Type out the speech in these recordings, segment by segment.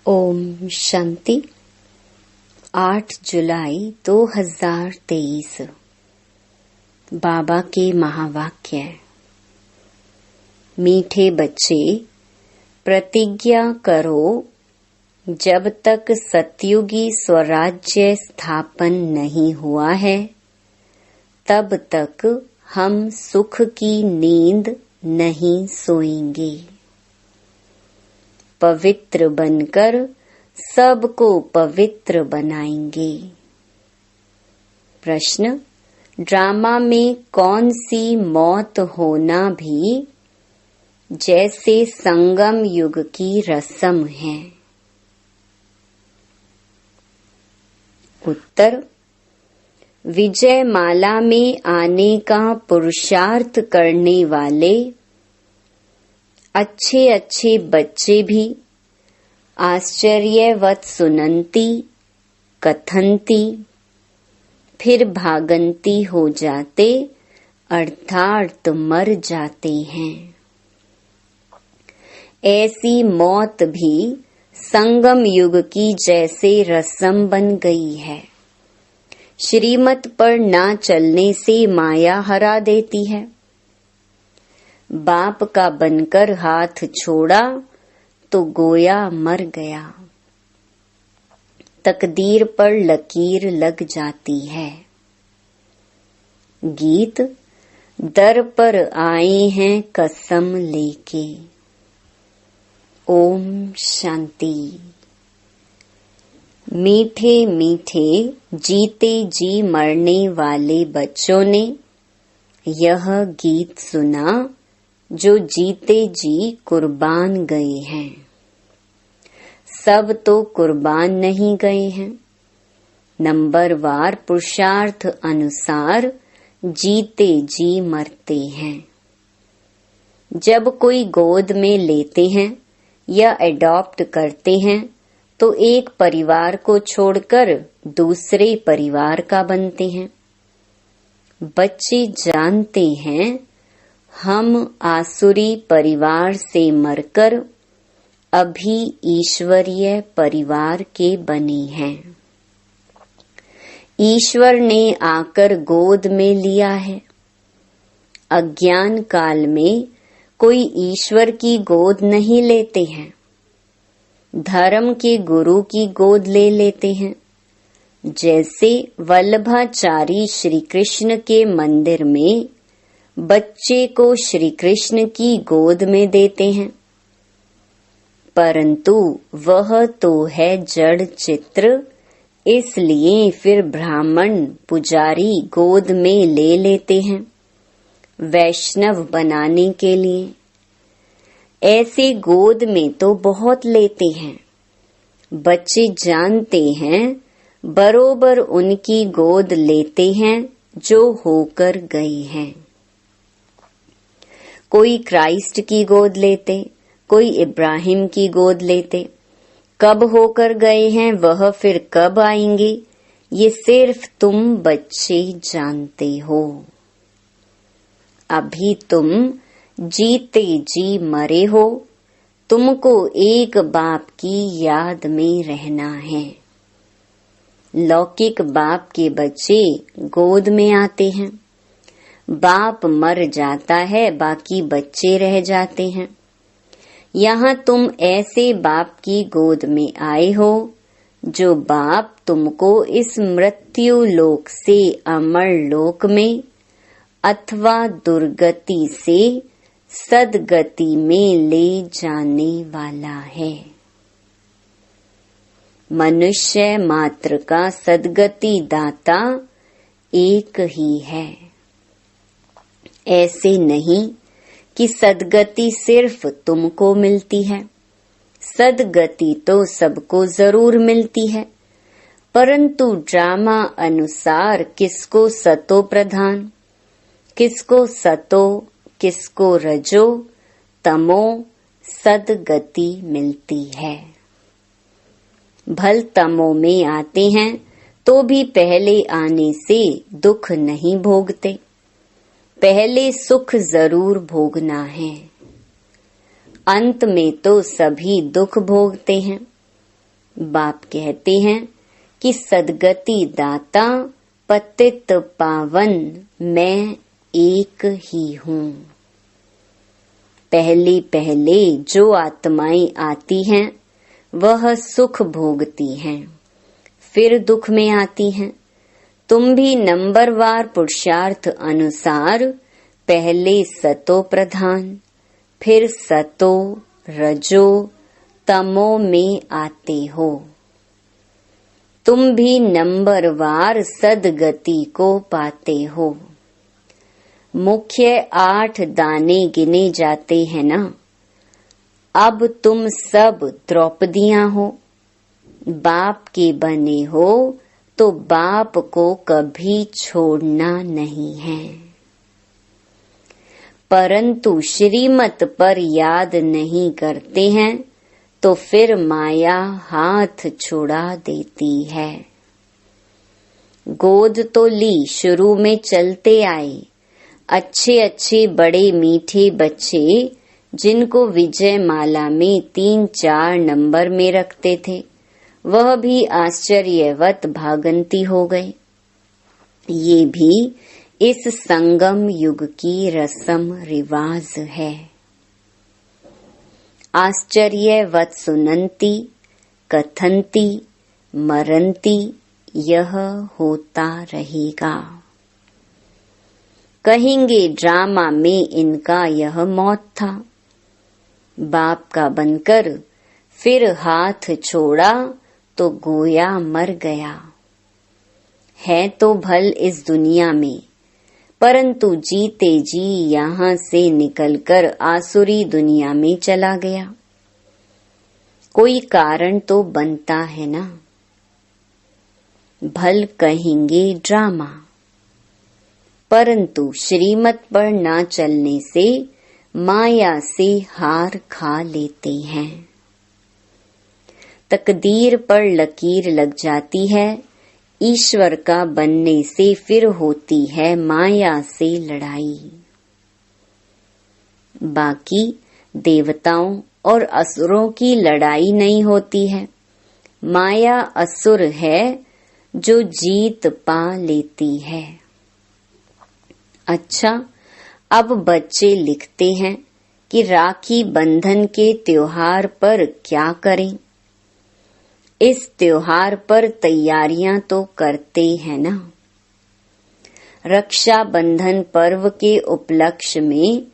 ओम शांति। 8 जुलाई 2023 बाबा के महावाक्य। मीठे बच्चे, प्रतिज्ञा करो, जब तक सतयुगी स्वराज्य स्थापन नहीं हुआ है तब तक हम सुख की नींद नहीं सोएंगे। पवित्र बनकर सबको पवित्र बनाएंगे। प्रश्न: ड्रामा में कौन सी मौत होना भी जैसे संगम युग की रस्म है? उत्तर: विजय माला में आने का पुरुषार्थ करने वाले अच्छे अच्छे बच्चे भी आश्चर्यवत सुनंती, कथनती, फिर भागंती हो जाते अर्थात मर जाते हैं। ऐसी मौत भी संगम युग की जैसे रस्म बन गई है। श्रीमत पर ना चलने से माया हरा देती है। बाप का बनकर हाथ छोड़ा तो गोया मर गया। तकदीर पर लकीर लग जाती है। गीत: दर पर आए हैं कसम लेके। ओम शांति। मीठे मीठे जीते जी मरने वाले बच्चों ने यह गीत सुना जो जीते जी कुर्बान गए हैं। सब तो कुर्बान नहीं गए हैं, नंबरवार पुरुषार्थ अनुसार जीते जी मरते हैं। जब कोई गोद में लेते हैं या एडॉप्ट करते हैं तो एक परिवार को छोड़कर दूसरे परिवार का बनते हैं। बच्चे जानते हैं हम आसुरी परिवार से मरकर अभी ईश्वरीय परिवार के बने हैं। ईश्वर ने आकर गोद में लिया है। अज्ञान काल में कोई ईश्वर की गोद नहीं लेते हैं, धर्म के गुरु की गोद ले लेते हैं। जैसे वल्लभाचारी श्री कृष्ण के मंदिर में बच्चे को श्री कृष्ण की गोद में देते हैं, परंतु वह तो है जड़ चित्र, इसलिए फिर ब्राह्मण पुजारी गोद में ले लेते हैं वैष्णव बनाने के लिए। ऐसे गोद में तो बहुत लेते हैं। बच्चे जानते हैं बरोबर उनकी गोद लेते हैं जो होकर गए हैं। कोई क्राइस्ट की गोद लेते, कोई इब्राहिम की गोद लेते। कब होकर गए हैं वह फिर कब आएंगे ये सिर्फ तुम बच्चे जानते हो। अभी तुम जीते जी मरे हो, तुमको एक बाप की याद में रहना है। लौकिक बाप के बच्चे गोद में आते हैं, बाप मर जाता है, बाकी बच्चे रह जाते हैं। यहाँ तुम ऐसे बाप की गोद में आए हो जो बाप तुमको इस मृत्यु लोक से अमर लोक में अथवा दुर्गति से सदगति में ले जाने वाला है। मनुष्य मात्र का सदगति दाता एक ही है। ऐसे नहीं कि सदगति सिर्फ तुमको मिलती है। सदगति तो सबको जरूर मिलती है, परंतु ड्रामा अनुसार किसको सतो प्रधान, किसको सतो, किसको रजो, तमो सदगति मिलती है। भल तमो में आते हैं तो भी पहले आने से दुख नहीं भोगते, पहले सुख जरूर भोगना है। अंत में तो सभी दुख भोगते हैं। बाप कहते हैं कि सदगति दाता पतित पावन मैं एक ही हूँ। पहले पहले जो आत्माएं आती हैं वह सुख भोगती हैं, फिर दुख में आती हैं। तुम भी नंबरवार पुरुषार्थ अनुसार पहले सतो प्रधान, फिर सतो रजो तमो में आते हो। तुम भी नंबरवार सदगति को पाते हो। मुख्य 8 दाने गिने जाते हैं ना। अब तुम सब द्रौपदियां हो, बाप के बने हो तो बाप को कभी छोड़ना नहीं है। परंतु श्रीमत पर याद नहीं करते हैं तो फिर माया हाथ छुड़ा देती है। गोद तो ली, शुरू में चलते आए, अच्छे अच्छे बड़े मीठे बच्चे जिनको विजय माला में 3-4 नंबर में रखते थे, वह भी आश्चर्यवत भागंती हो गए। ये भी इस संगम युग की रस्म रिवाज है। आश्चर्यवत सुनंती कथंती मरंती यह होता रहेगा। कहेंगे ड्रामा में इनका यह मौत था। बाप का बनकर फिर हाथ छोड़ा तो गोया मर गया। है तो भल इस दुनिया में, परंतु जीते जी यहाँ से निकलकर आसुरी दुनिया में चला गया। कोई कारण तो बनता है ना। भल कहेंगे ड्रामा, परंतु श्रीमत पर ना चलने से माया से हार खा लेते हैं। तकदीर पर लकीर लग जाती है। ईश्वर का बनने से फिर होती है माया से लड़ाई। बाकी देवताओं और असुरों की लड़ाई नहीं होती है। माया असुर है जो जीत पा लेती है। अच्छा, अब बच्चे लिखते हैं कि राखी बंधन के त्योहार पर क्या करें। इस त्योहार पर तैयारियां तो करते हैं ना। रक्षा बंधन पर्व के उपलक्ष्य में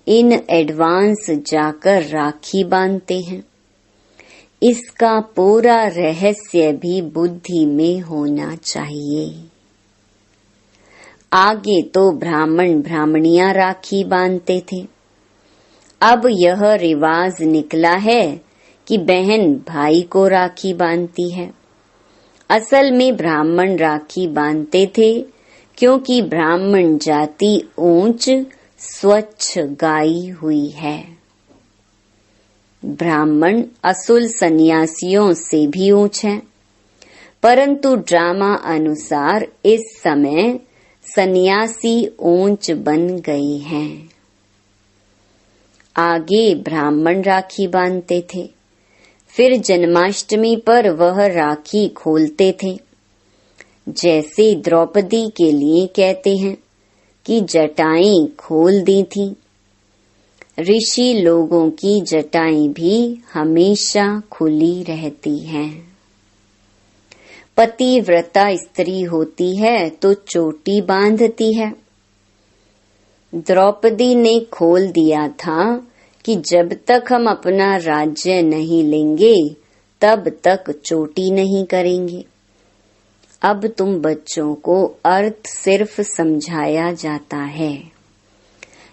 इन एडवांस जाकर राखी बांधते हैं। इसका पूरा रहस्य भी बुद्धि में होना चाहिए। आगे तो ब्राह्मण ब्राह्मणियां राखी बांधते थे। अब यह रिवाज निकला है कि बहन भाई को राखी बांधती है। असल में ब्राह्मण राखी बांधते थे क्योंकि ब्राह्मण जाति ऊंच स्वच्छ गाई हुई है। ब्राह्मण असुल सन्यासियों से भी ऊंच है, परंतु ड्रामा अनुसार इस समय सन्यासी ऊंच बन गए हैं। आगे ब्राह्मण राखी बांधते थे, फिर जन्माष्टमी पर वह राखी खोलते थे। जैसे द्रौपदी के लिए कहते हैं कि जटाएं खोल दी थी। ऋषि लोगों की जटाएं भी हमेशा खुली रहती हैं। पतिव्रता स्त्री होती है तो चोटी बांधती है। द्रौपदी ने खोल दिया था कि जब तक हम अपना राज्य नहीं लेंगे तब तक चोटी नहीं करेंगे। अब तुम बच्चों को अर्थ सिर्फ समझाया जाता है।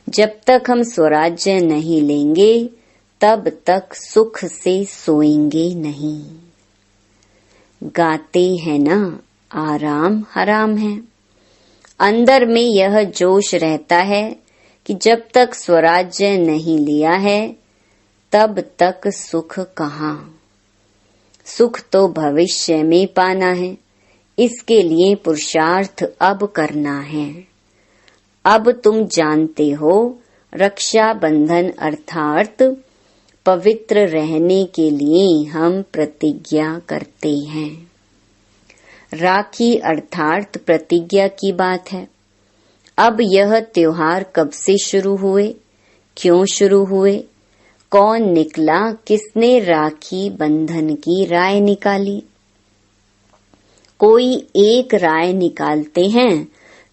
जब तक हम स्वराज्य नहीं लेंगे तब तक सुख से सोएंगे नहीं। गाते हैं ना, आराम हराम है। अंदर में यह जोश रहता है कि जब तक स्वराज्य नहीं लिया है तब तक सुख कहाँ। सुख तो भविष्य में पाना है, इसके लिए पुरुषार्थ अब करना है। अब तुम जानते हो रक्षा बंधन अर्थात पवित्र रहने के लिए हम प्रतिज्ञा करते हैं। राखी अर्थात प्रतिज्ञा की बात है। अब यह त्योहार कब से शुरू हुए, क्यों शुरू हुए, कौन निकला, किसने राखी बंधन की राय निकाली? कोई एक राय निकालते हैं,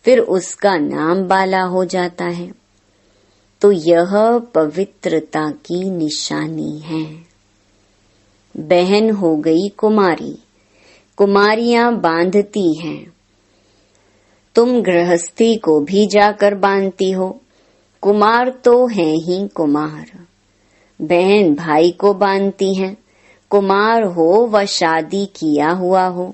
फिर उसका नाम बाला हो जाता है। तो यह पवित्रता की निशानी है। बहन हो गई कुमारी, कुमारियां बांधती हैं। तुम गृहस्थी को भी जाकर बांधती हो। कुमार तो हैं ही कुमार। बहन भाई को बांधती हैं, कुमार हो व शादी किया हुआ हो।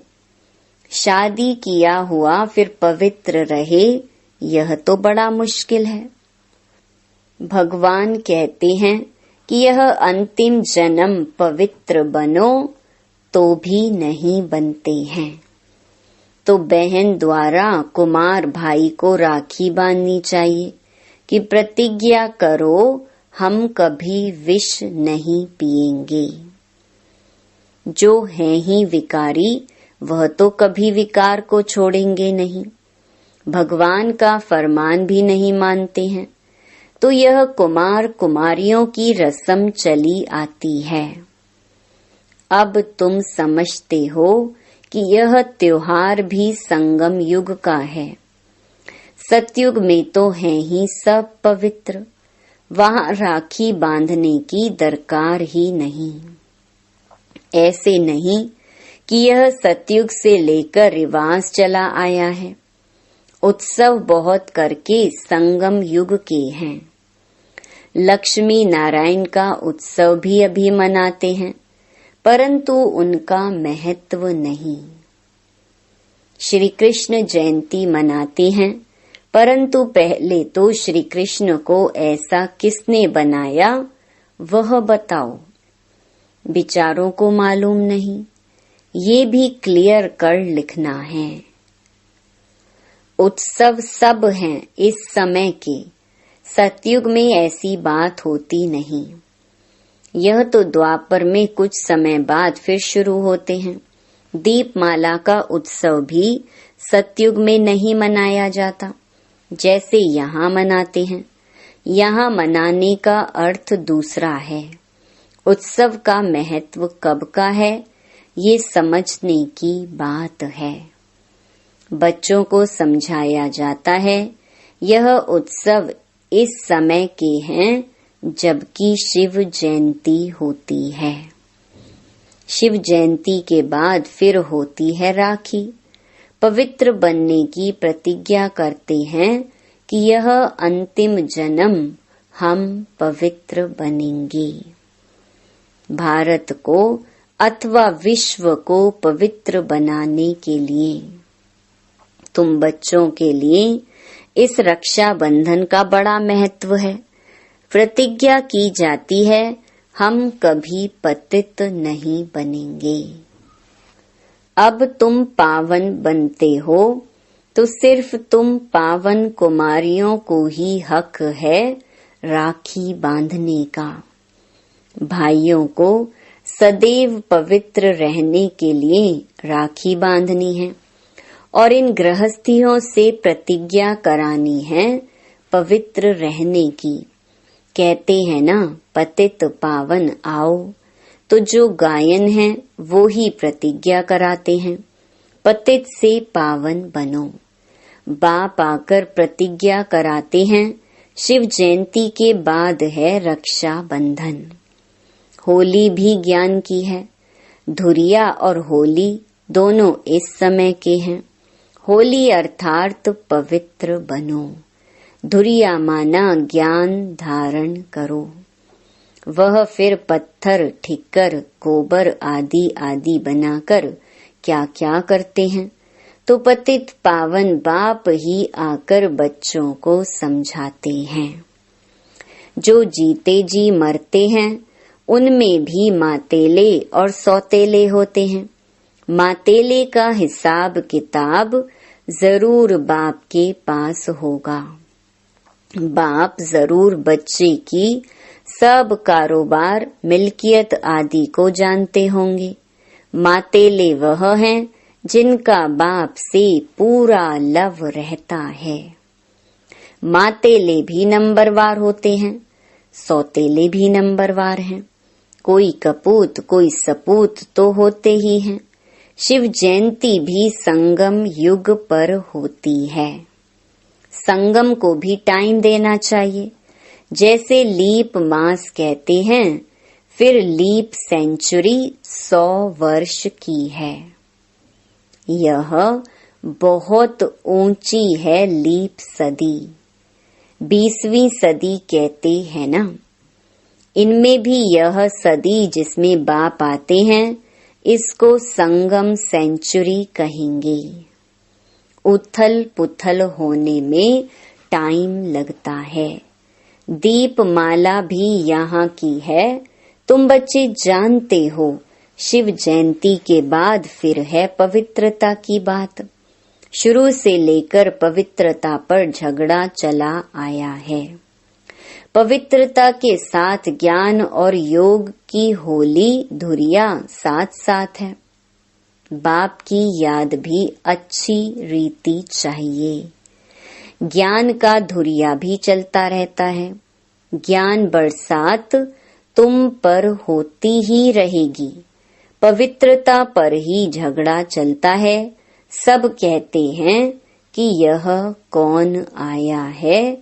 शादी किया हुआ फिर पवित्र रहे, यह तो बड़ा मुश्किल है। भगवान कहते हैं कि यह अंतिम जन्म पवित्र बनो, तो भी नहीं बनते हैं। तो बहन द्वारा कुमार भाई को राखी बांधनी चाहिए कि प्रतिज्ञा करो, हम कभी विष नहीं पिएंगे। जो हैं ही विकारी, वह तो कभी विकार को छोड़ेंगे नहीं, भगवान का फरमान भी नहीं मानते हैं। तो यह कुमार कुमारियों की रस्म चली आती है। अब तुम समझते हो कि यह त्योहार भी संगम युग का है। सतयुग में तो हैं ही सब पवित्र, वहां राखी बांधने की दरकार ही नहीं। ऐसे नहीं कि यह सतयुग से लेकर रिवाज चला आया है। उत्सव बहुत करके संगम युग के हैं। लक्ष्मी नारायण का उत्सव भी अभी मनाते हैं, परंतु उनका महत्व नहीं। श्री कृष्ण जयंती मनाते हैं, परंतु पहले तो श्री कृष्ण को ऐसा किसने बनाया, वह बताओ। विचारों को मालूम नहीं, ये भी क्लियर कर लिखना है। उत्सव सब हैं इस समय के, सतयुग में ऐसी बात होती नहीं। यह तो द्वापर में कुछ समय बाद फिर शुरू होते हैं। दीपमाला का उत्सव भी सतयुग में नहीं मनाया जाता, जैसे यहाँ मनाते हैं। यहाँ मनाने का अर्थ दूसरा है। उत्सव का महत्व कब का है, ये समझने की बात है। बच्चों को समझाया जाता है यह उत्सव इस समय के हैं जबकि शिव जयंती होती है। शिव जयंती के बाद फिर होती है राखी। पवित्र बनने की प्रतिज्ञा करते हैं कि यह अंतिम जन्म हम पवित्र बनेंगे। भारत को अथवा विश्व को पवित्र बनाने के लिए तुम बच्चों के लिए इस रक्षा बंधन का बड़ा महत्व है। प्रतिज्ञा की जाती है हम कभी पतित नहीं बनेंगे। अब तुम पावन बनते हो तो सिर्फ तुम पावन कुमारियों को ही हक है राखी बांधने का। भाइयों को सदैव पवित्र रहने के लिए राखी बांधनी है और इन गृहस्थियों से प्रतिज्ञा करानी है पवित्र रहने की। कहते हैं ना, पतित पावन आओ, तो जो गायन है वो ही प्रतिज्ञा कराते हैं पतित से पावन बनो। बाप आकर प्रतिज्ञा कराते हैं। शिव जयंती के बाद है रक्षा बंधन। होली भी ज्ञान की है। धुरिया और होली दोनों इस समय के हैं। होली अर्थात पवित्र बनो, धुरिया माना ज्ञान धारण करो। वह फिर पत्थर, ठिक्कर, गोबर आदि आदि बनाकर क्या क्या करते हैं, तो पतित पावन बाप ही आकर बच्चों को समझाते हैं। जो जीते जी मरते हैं उनमें भी मातेले और सौतेले होते हैं। मातेले का हिसाब किताब जरूर बाप के पास होगा। बाप जरूर बच्चे की सब कारोबार, मिल्कियत आदि को जानते होंगे। मातेले वह हैं जिनका बाप से पूरा लव रहता है। मातेले भी नंबरवार होते हैं, सौतेले भी नंबरवार हैं। कोई कपूत कोई सपूत तो होते ही हैं। शिव जयंती भी संगम युग पर होती है। संगम को भी टाइम देना चाहिए। जैसे लीप मास कहते हैं, फिर लीप सेंचुरी 100 वर्ष की है। यह बहुत ऊंची है लीप सदी, 20वीं सदी कहते हैं ना। इनमें भी यह सदी जिसमें बाप आते हैं, इसको संगम सेंचुरी कहेंगे। उथल पुथल होने में टाइम लगता है। दीपमाला भी यहाँ की है, तुम बच्चे जानते हो। शिव जयंती के बाद फिर है पवित्रता की बात। शुरू से लेकर पवित्रता पर झगड़ा चला आया है। पवित्रता के साथ ज्ञान और योग की होली धुरिया साथ साथ है। बाप की याद भी अच्छी रीति चाहिए। ज्ञान का धुरिया भी चलता रहता है। ज्ञान बरसात तुम पर होती ही रहेगी। पवित्रता पर ही झगड़ा चलता है। सब कहते हैं कि यह कौन आया है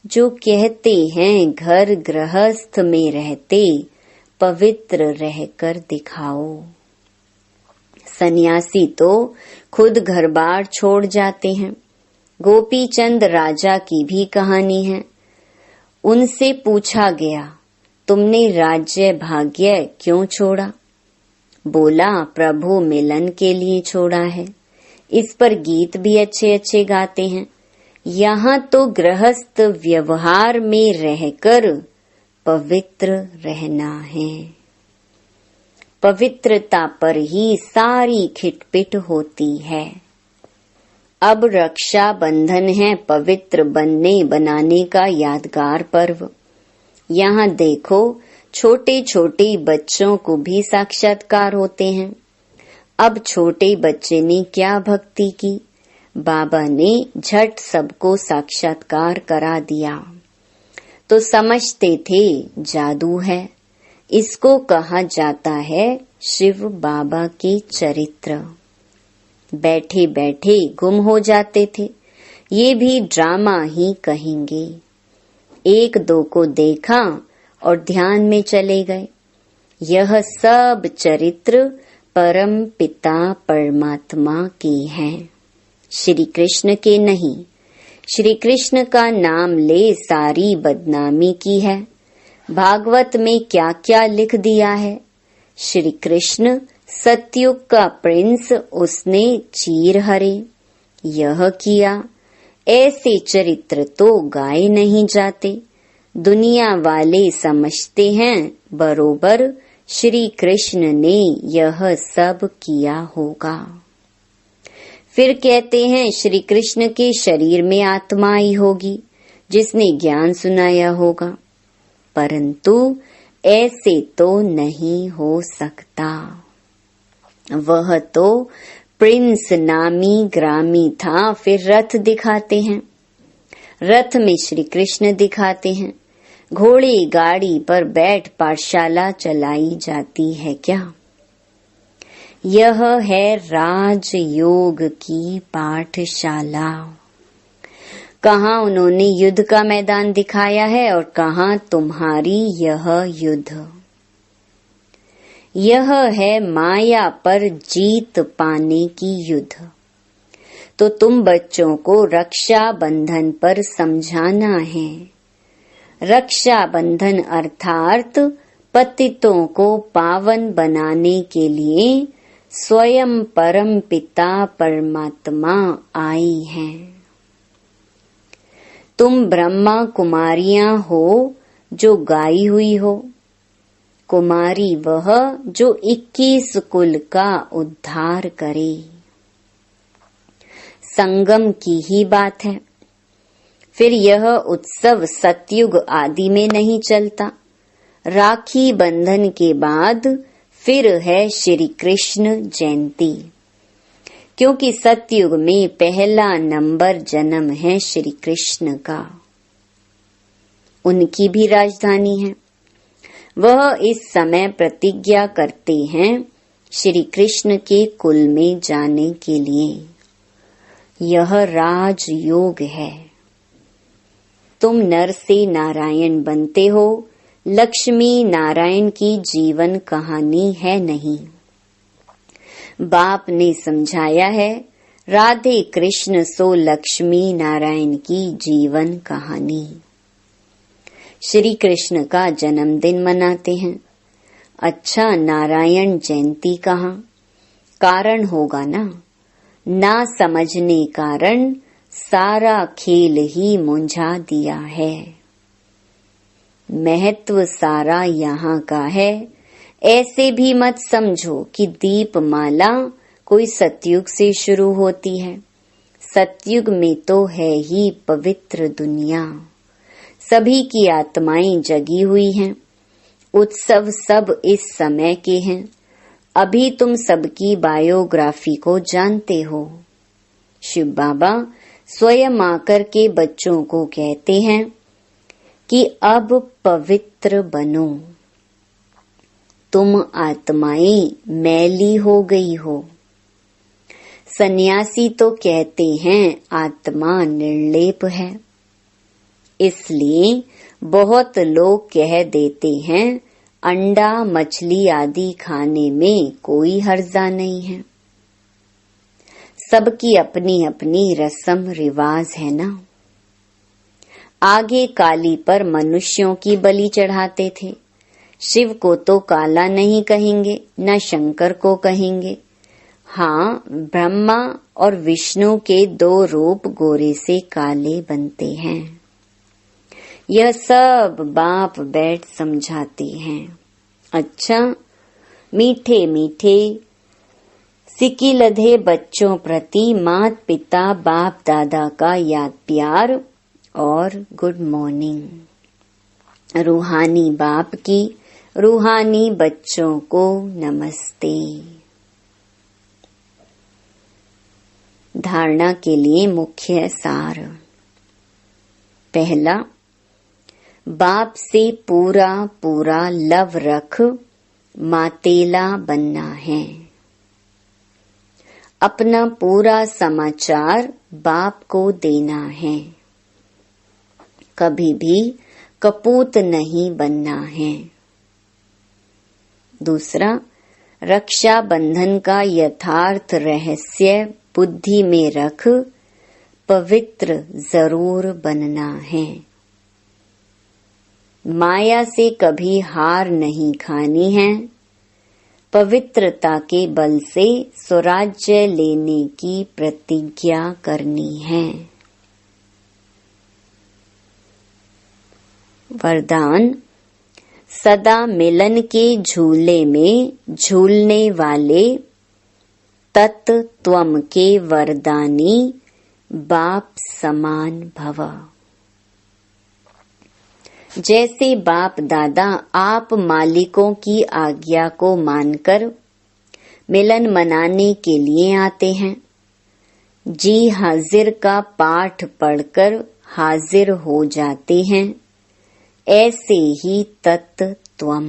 जो कहते हैं घर गृहस्थ में रहते पवित्र रहकर दिखाओ। सन्यासी तो खुद घर बार छोड़ जाते हैं। गोपी चंद राजा की भी कहानी है। उनसे पूछा गया, तुमने राज्य भाग्य क्यों छोड़ा? बोला, प्रभु मिलन के लिए छोड़ा है। इस पर गीत भी अच्छे अच्छे गाते हैं। यहाँ तो गृहस्थ व्यवहार में रहकर पवित्र रहना है। पवित्रता पर ही सारी खिटपिट होती है। अब रक्षा बंधन है पवित्र बनने बनाने का यादगार पर्व। यहाँ देखो, छोटे छोटे बच्चों को भी साक्षात्कार होते हैं। अब छोटे बच्चे ने क्या भक्ति की, बाबा ने झट सबको साक्षात्कार करा दिया। तो समझते थे जादू है। इसको कहा जाता है शिव बाबा के चरित्र। बैठे बैठे गुम हो जाते थे, ये भी ड्रामा ही कहेंगे। एक दो को देखा और ध्यान में चले गए। यह सब चरित्र परम पिता परमात्मा के हैं, श्री कृष्ण के नहीं। श्री कृष्ण का नाम ले सारी बदनामी की है। भागवत में क्या क्या लिख दिया है। श्री कृष्ण सतयुग का प्रिंस, उसने चीर हरे यह किया। ऐसे चरित्र तो गाए नहीं जाते। दुनिया वाले समझते हैं बरोबर श्री कृष्ण ने यह सब किया होगा। फिर कहते हैं श्री कृष्ण के शरीर में आत्मा आई होगी जिसने ज्ञान सुनाया होगा, परंतु ऐसे तो नहीं हो सकता। वह तो प्रिंस नामी ग्रामी था। फिर रथ दिखाते हैं, रथ में श्री कृष्ण दिखाते हैं। घोड़े गाड़ी पर बैठ पाठशाला चलाई जाती है क्या? यह है राजयोग की पाठशाला। कहाँ उन्होंने युद्ध का मैदान दिखाया है और कहाँ तुम्हारी यह युद्ध। यह है माया पर जीत पाने की युद्ध। तो तुम बच्चों को रक्षा बंधन पर समझाना है। रक्षा बंधन अर्थात पतितों को पावन बनाने के लिए स्वयं परम पिता परमात्मा आई हैं। तुम ब्रह्मा कुमारियां हो जो गाई हुई हो। कुमारी वह जो 21 कुल का उद्धार करे। संगम की ही बात है। फिर यह उत्सव सतयुग आदि में नहीं चलता। राखी बंधन के बाद फिर है श्री कृष्ण जयंती, क्योंकि सतयुग में पहला नंबर जन्म है श्री कृष्ण का। उनकी भी राजधानी है। वह इस समय प्रतिज्ञा करते हैं श्री कृष्ण के कुल में जाने के लिए। यह राजयोग है। तुम नर से नारायण बनते हो, लक्ष्मी नारायण की जीवन कहानी है नहीं। बाप ने समझाया है, राधे कृष्ण सो लक्ष्मी नारायण की जीवन कहानी। श्री कृष्ण का जन्मदिन मनाते हैं। अच्छा, नारायण जयंती कहाँ? कारण होगा ना समझने कारण सारा खेल ही मुंझा दिया है। महत्व सारा यहाँ का है। ऐसे भी मत समझो कि दीपमाला कोई सतयुग से शुरू होती है। सतयुग में तो है ही पवित्र दुनिया। सभी की आत्माएं जगी हुई हैं। उत्सव सब इस समय के हैं। अभी तुम सबकी बायोग्राफी को जानते हो। शिव बाबा स्वयं आकर के बच्चों को कहते हैं कि अब पवित्र बनो। तुम आत्माएं मैली हो गई हो। सन्यासी तो कहते हैं आत्मा निर्लेप है। इसलिए बहुत लोग कह देते हैं अंडा मछली आदि खाने में कोई हर्जा नहीं है। सबकी अपनी अपनी रस्म रिवाज है ना। आगे काली पर मनुष्यों की बलि चढ़ाते थे। शिव को तो काला नहीं कहेंगे, न शंकर को कहेंगे। हाँ, ब्रह्मा और विष्णु के 2 रूप गोरे से काले बनते हैं। यह सब बाप बैठ समझाते हैं। अच्छा, मीठे मीठे सिक्की लधे बच्चों प्रति मात पिता बाप दादा का याद प्यार और गुड मॉर्निंग। रूहानी बाप की रूहानी बच्चों को नमस्ते। धारणा के लिए मुख्य सार। पहला, बाप से पूरा पूरा लव रख मातेला बनना है। अपना पूरा समाचार बाप को देना है। कभी भी कपूत नहीं बनना है। दूसरा, रक्षा बंधन का यथार्थ रहस्य बुद्धि में रख पवित्र जरूर बनना है। माया से कभी हार नहीं खानी है। पवित्रता के बल से स्वराज्य लेने की प्रतिज्ञा करनी है। वरदान, सदा मिलन के झूले में झूलने वाले तत्त्वम के वरदानी बाप समान भव। जैसे बाप दादा आप मालिकों की आज्ञा को मानकर मिलन मनाने के लिए आते हैं। जी हाजिर का पाठ पढ़कर हाजिर हो जाते हैं। ऐसे ही तत्त्वम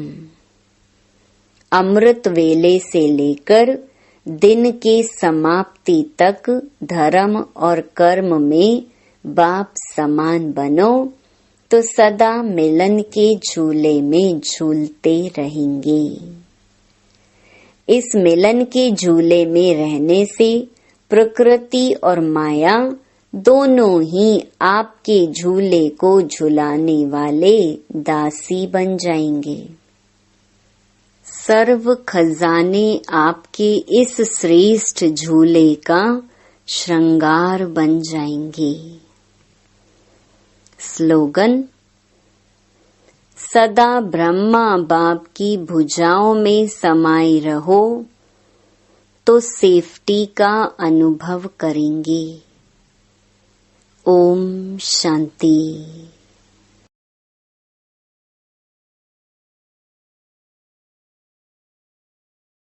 अमृत वेले से लेकर दिन के समाप्ति तक धर्म और कर्म में बाप समान बनो तो सदा मिलन के झूले में झूलते रहेंगे। इस मिलन के झूले में रहने से प्रकृति और माया दोनों ही आपके झूले को झुलाने वाले दासी बन जाएंगे। सर्व खजाने आपके इस श्रेष्ठ झूले का श्रृंगार बन जाएंगे। स्लोगन, सदा ब्रह्मा बाप की भुजाओं में समाये रहो तो सेफ्टी का अनुभव करेंगे। ओम शांति।